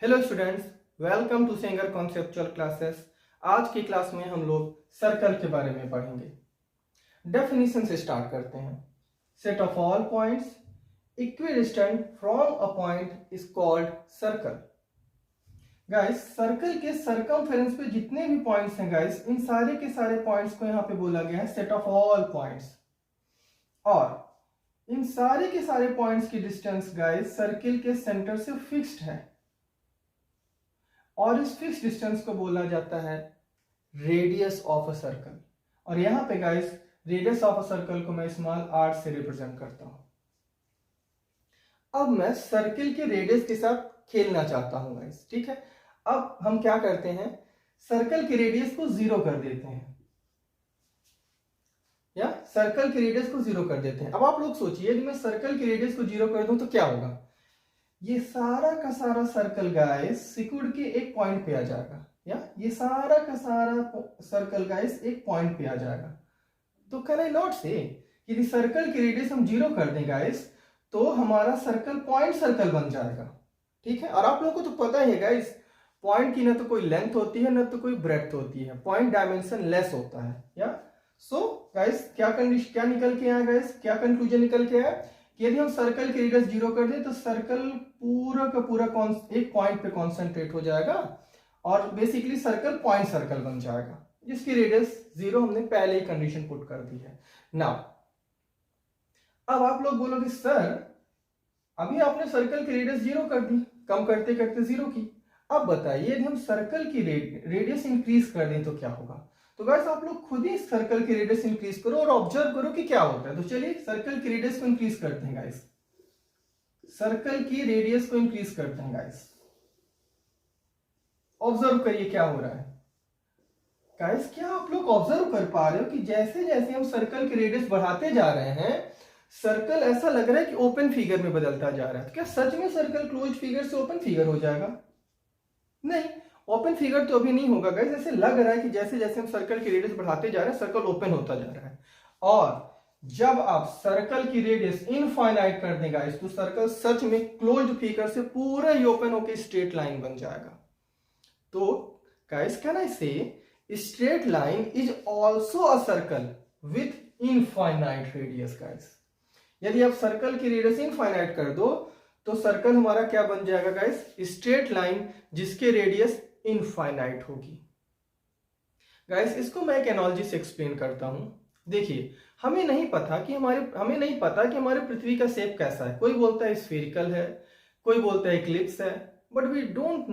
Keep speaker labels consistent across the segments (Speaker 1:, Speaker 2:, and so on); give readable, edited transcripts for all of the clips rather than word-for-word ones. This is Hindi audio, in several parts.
Speaker 1: Hello students, welcome to Sengar conceptual classes. आज की क्लास में हम लोग सर्कल के बारे में पढ़ेंगे। डेफिनेशन से स्टार्ट करते हैं। Set of all points equidistant from a point is called circle. Guys, circle के सर्कमफेरेंस पे जितने भी पॉइंट्स हैं गाइस, इन सारे के सारे पॉइंट्स को यहाँ पे बोला गया है सेट ऑफ ऑल पॉइंट्स। और इन सारे के सारे पॉइंट्स की डिस्टेंस गाइस सर्किल के सेंटर से फिक्स्ड है और इस फिक्स डिस्टेंस को बोला जाता है रेडियस ऑफ अ सर्कल। और यहां पे guys radius of a circle को मैं स्मॉल r से रिप्रेजेंट करता हूं। अब मैं सर्किल के रेडियस के साथ खेलना चाहता हूं गाइस, ठीक है। अब हम क्या करते हैं, सर्कल के रेडियस को 0 कर देते हैं, या सर्कल के रेडियस को 0 कर देते हैं। अब आप लोग सोचिए, यदि मैं सर्कल के रेडियस को 0 कर दूं तो क्या होगा। ये सारा का सारा सर्कल गाइस सिकुड़ के एक पॉइंट पे आ जाएगा, या ये सारा का सारा सर्कल गाइस एक पॉइंट पे आ जाएगा। तो कैन आई नॉट से यदि सर्कल की रेडियस हम 0 कर दें गाइस तो हमारा सर्कल पॉइंट सर्कल बन जाएगा, ठीक है। और आप लोगों को तो पता ही है गाइस, पॉइंट की ना तो कोई लेंथ होती है ना तो कोई ब्रेड्थ होती है, पॉइंट डायमेंशन लेस होता है, या सो गाइस क्या निकल के आया गाइस, क्या कंक्लूजन निकल के आया कि यदि हम सर्कल की रेडियस 0 कर दें तो सर्कल पूरा का पूरा एक पॉइंट पे कॉन्सेंट्रेट हो जाएगा और बेसिकली सर्कल पॉइंट सर्कल बन जाएगा, जिसकी रेडियस 0 हमने पहले ही कंडीशन पुट कर दी है। नाउ अब आप लोग बोलोगे सर अभी आपने सर्कल की रेडियस 0 कर दी, कम करते करते 0 की। अब बताइए यदि हम सर्कल की रेडियस इंक्रीज कर दें तो क्या होगा। तो गाइस आप लोग खुद ही सर्कल की रेडियस इंक्रीज करो और ऑब्जर्व करो कि क्या होता है। तो चलिए सर्कल की रेडियस को इंक्रीज करते हैं गाइस, सर्कल की रेडियस को इंक्रीज करते हैं गाइस। ऑब्जर्व करिए क्या हो रहा है गाइस। क्या आप लोग ऑब्जर्व कर पा रहे हो कि जैसे जैसे हम सर्कल की रेडियस बढ़ाते जा रहे हैं सर्कल ऐसा लग रहा है कि ओपन फिगर में बदलता जा रहा है। तो क्या सच में सर्कल क्लोज फिगर से ओपन फिगर हो जाएगा? नहीं, ओपन फिगर तो अभी नहीं होगा गाइस। ऐसे लग रहा है कि जैसे जैसे हम सर्कल की रेडियस बढ़ाते जा रहे हैं सर्कल ओपन होता जा रहा है। और जब आप सर्कल की रेडियस इनफाइनाइट कर दें गाइस तो सर्कल सच में क्लोज्ड फिगर से पूरा ही ओपन होकर स्ट्रेट लाइन बन जाएगा। तो गाइस कैन आई से straight line is also a circle with infinite radius guys. यदि आप सर्कल की रेडियस इनफाइनाइट कर दो तो सर्कल हमारा क्या बन जाएगा गाइस, स्ट्रेट लाइन जिसके रेडियस इनफाइनाइट होगी। गाइस इसको मैं एक एनालॉजी से एक्सप्लेन करता हूं। देखिए हमें नहीं पता कि हमारे पृथ्वी का शेप कैसा है। कोई बोलता है स्फेरिकल है, कोई बोलता है इक्लिप्स है, but we don't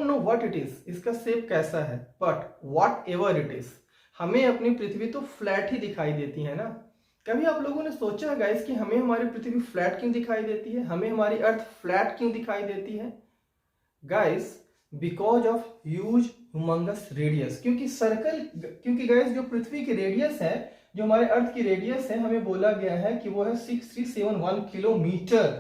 Speaker 1: know what it is, इसका शेप कैसा है। But whatever it is, हमें अपनी पृथ्वी तो फ्लैट ही दिखाई देती है ना। कभी आप लोगों ने सोचा है गाइस कि हमें हमारी पृथ्वी फ्लैट क्यों दिखाई देती है, हमें हमारी अर्थ फ्लैट क्यों दिखाई देती है guys? Because of huge humongous radius. क्योंकि गाइस जो पृथ्वी की रेडियस है, जो हमारे अर्थ की रेडियस है, हमें बोला गया है कि वो है 6371 kilometre.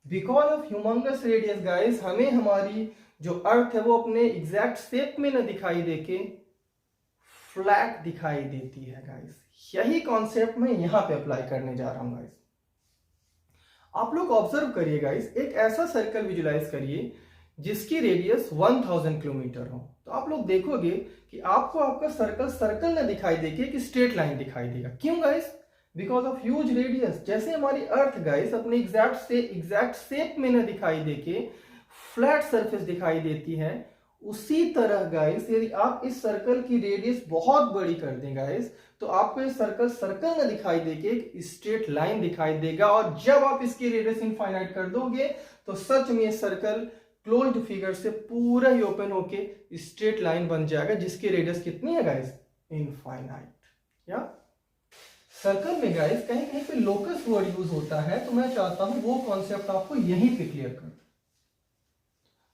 Speaker 1: Because of humongous radius guys हमें हमारी जो अर्थ है वो अपने एग्जैक्ट शेप में न दिखाई देके फ्लैट दिखाई देती है गाइस। यही कॉन्सेप्ट मैं यहां पे अप्लाई करने जा रहा हूं गाइस। आप लोग ऑब्जर्व करिए गाइस, एक ऐसा सर्कल विजुलाइज करिए जिसकी रेडियस 1000 किलोमीटर हो। तो आप लोग देखोगे कि आपको आपका सर्कल न दिखाई देगी, एक स्ट्रेट लाइन दिखाई देगा। क्यों guys? Because of huge radius. जैसे हमारी अर्थ गाइस अपने एग्जैक्ट शेप में न दिखाई देके फ्लैट सरफेस दिखाई देती है, उसी तरह गाइस यदि आप इस सर्कल की रेडियस बहुत बड़ी कर दें गाइस तो आपको ये सर्कल न दिखाई देके एक स्ट्रेट लाइन दिखाई देगा। और जब आप इसकी रेडियस इनफाइनाइट कर दोगे तो सच में ये सर्कल क्लोज्ड फिगर से पूरा ही ओपन होके स्ट्रेट लाइन बन जाएगा, जिसकी रेडियस कितनी है गाइस? इनफाइनाइट। या सर्कल में गाइस कहीं कहीं पे लोकस वर्ड यूज होता है, तो मैं चाहता हूं वो कॉन्सेप्ट आपको यहीं पे क्लियर कर।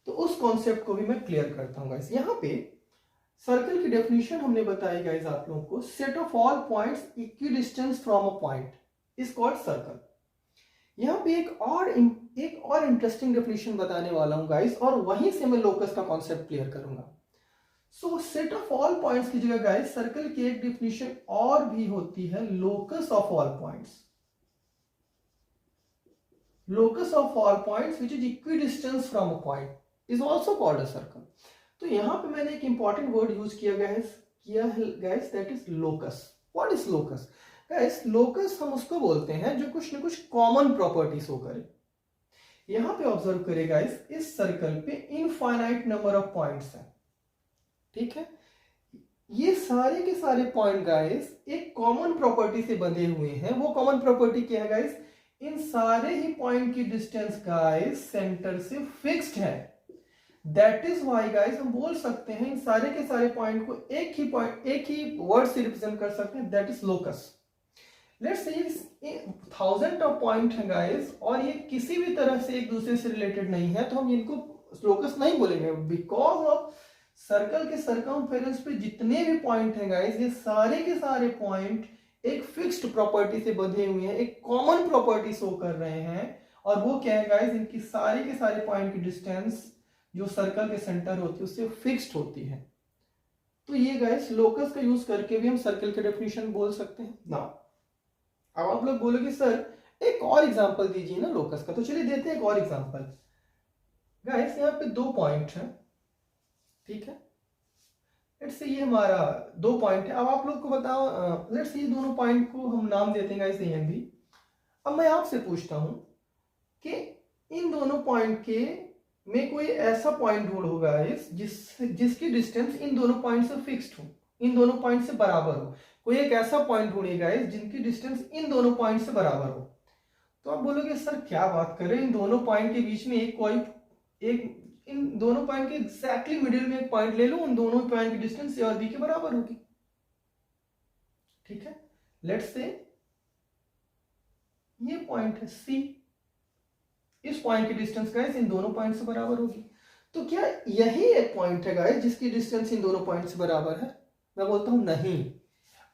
Speaker 1: तो उस कॉन्सेप्ट को भी मैं क्लियर करता हूं गाइस। यहां पे सर्कल की डेफिनेशन हमने बताई गाइस आप लोगों को, set of all points equidistance from a point is called circle. यहां पे एक और इंटरेस्टिंग डेफिनेशन बताने वाला हूं गाइस, और वहीं से मैं लोकस का कॉन्सेप्ट क्लियर करूंगा। सो सेट ऑफ ऑल पॉइंट्स की जगह गाइस सर्कल की एक डेफिनेशन और भी होती है, locus of all points. locus of all points which is equidistant from a point is also called a circle. तो यहाँ पे मैंने एक इंपॉर्टेंट वर्ड यूज किया guys that is locus. What is locus guys? Locus हम उसको बोलते हैं जो कुछ ना कुछ कॉमन प्रॉपर्टी शो करे. यहाँ पे ऑब्जर्व करिए गाइस, इस सर्कल पे इनफाइनाइट नंबर ऑफ पॉइंट्स हैं. ठीक है, ये सारे के सारे पॉइंट गाइस एक कॉमन प्रॉपर्टी से बंधे हुए हैं. वो कॉमन प्रॉपर्टी क्या है गाइस? इन सारे ही पॉइंट की डिस्टेंस गाइस सेंटर से फिक्स्ड है. दैट इज वाई गाइस हम बोल सकते हैं इन सारे के सारे पॉइंट को एक ही वर्ड से रिप्रेजेंट कर सकते हैं, that is locus. Let's say 1000 of point है गाइस और ये किसी भी तरह से एक दूसरे से रिलेटेड नहीं है, तो हम इनको लोकस नहीं बोलेंगे. बिकॉज ऑफ सर्कल के सरकमफेरेंस पे जितने भी पॉइंट हैं गाइस, ये सारे के सारे पॉइंट एक फिक्स्ड प्रॉपर्टी से बंधे हुए हैं, एक कॉमन प्रॉपर्टी शो कर रहे हैं. और वो क्या है गाइस? इनकी सारे के सारे पॉइंट की डिस्टेंस जो सर्कल के सेंटर होती है उससे फिक्स्ड होती है. तो ये गाइस लोकस का यूज करके भी हम सर्कल के डेफिनेशन बोल सकते हैं ना. अब आप लोग बोलोगे सर एक और एग्जांपल दीजिए ना लोकस का. तो चलिए देते हैं एक और एग्जांपल. गाइस यहाँ पे 2 पॉइंट है. ठीक है, लेट्स से ये हमारा 2 पॉइंट है. अब आप लोग को बताओ, लेट्स ये दोनों पॉइंट को हम नाम देते हैं गाइस ए एंड बी. अब मैं आपसे पूछता हूं कि इन दोनों पॉइंट के में कोई ऐसा पॉइंट ढूंढो गाइस जिसकी डिस्टेंस इन दोनों पॉइंट से फिक्स्ड हो, इन दोनों पॉइंट से बराबर हो. कोई एक ऐसा पॉइंट ढूंढिए गाइस जिनकी डिस्टेंस इन दोनों पॉइंट से बराबर हो. तो आप बोलोगे सर क्या बात कर रहे हैं, इन दोनों पॉइंट के बीच में इन दोनों पॉइंट के एग्जैक्टली मिडिल में एक पॉइंट ले लो, उन दोनों पॉइंट की डिस्टेंस ए और बी के बराबर होगी. ठीक है, लेट्स से ये पॉइंट है सी. इस पॉइंट की डिस्टेंस गाइस इन दोनों पॉइंट से बराबर होगी. तो क्या यही एक पॉइंट है गाइस जिसकी डिस्टेंस इन दोनों पॉइंट से बराबर है? मैं बोलता हूं नहीं.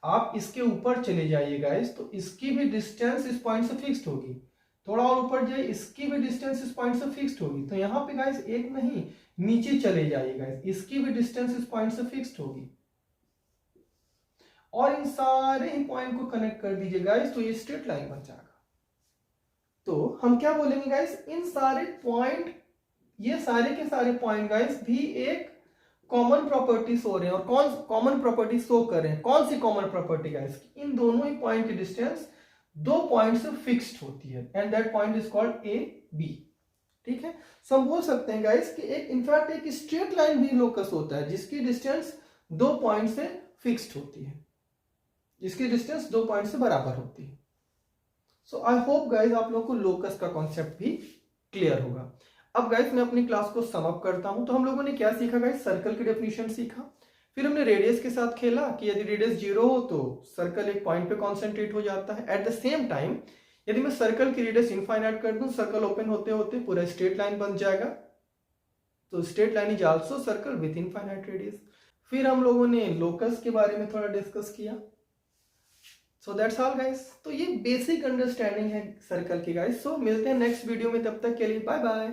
Speaker 1: आप इसके ऊपर चले जाइए गाइस, तो इसकी भी डिस्टेंस इस पॉइंट से फिक्स्ड होगी. थोड़ा और ऊपर जाइए, इसकी भी डिस्टेंस इस पॉइंट से फिक्स्ड होगी. तो यहां पे गाइस एक नहीं, नीचे चले जाइए गाइस, इसकी भी डिस्टेंस इस पॉइंट से फिक्स्ड होगी. और इन सारे ही पॉइंट को कनेक्ट कर दीजिए गाइस, तो ये स्ट्रेट लाइन बन जाएगा. तो हम क्या बोलेंगे गाइस? इन सारे पॉइंट, ये सारे के सारे पॉइंट गाइस भी एक कॉमन प्रॉपर्टी शो रहे हैं. और कौन कॉमन प्रॉपर्टी शो कर रहे हैं? कौन सी कॉमन प्रॉपर्टी गाइस? इन दोनों ही पॉइंट की डिस्टेंस 2 पॉइंट से फिक्स्ड होती है and that point is called A B. ठीक है, सो हम बोल सकते हैं गाइस कि एक इनफैक्ट एक स्ट्रेट लाइन भी लोकस होता है जिसकी डिस्टेंस 2 पॉइंट से फिक्स्ड होती है, जिसकी डिस्टेंस 2 पॉइंट से बराबर होती है. सो आई होप गाइस आप लोगों को लोकस का कॉन्सेप्ट भी क्लियर होगा. अब गाइस मैं अपनी क्लास को सम अप करता हूं. तो हम लोगों ने क्या सीखा गाइस? सर्कल की डेफिनेशन सीखा. फिर हमने रेडियस के साथ खेला कि यदि रेडियस 0 हो तो सर्कल एक पॉइंट पे कॉन्सेंट्रेट हो जाता है. एट द सेम टाइम यदि मैं सर्कल की रेडियस इनफाइनाइट कर दूं, सर्कल ओपन होते होते पूरा स्ट्रेट लाइन बन जाएगा. तो straight line is also circle with infinite radius. फिर हम लोगों ने लोकस के बारे में थोड़ा डिस्कस किया. So that's all guys. तो ये बेसिक अंडरस्टैंडिंग है सर्कल की गाइस. सो मिलते हैं नेक्स्ट वीडियो में, तब तक के लिए बाय बाय.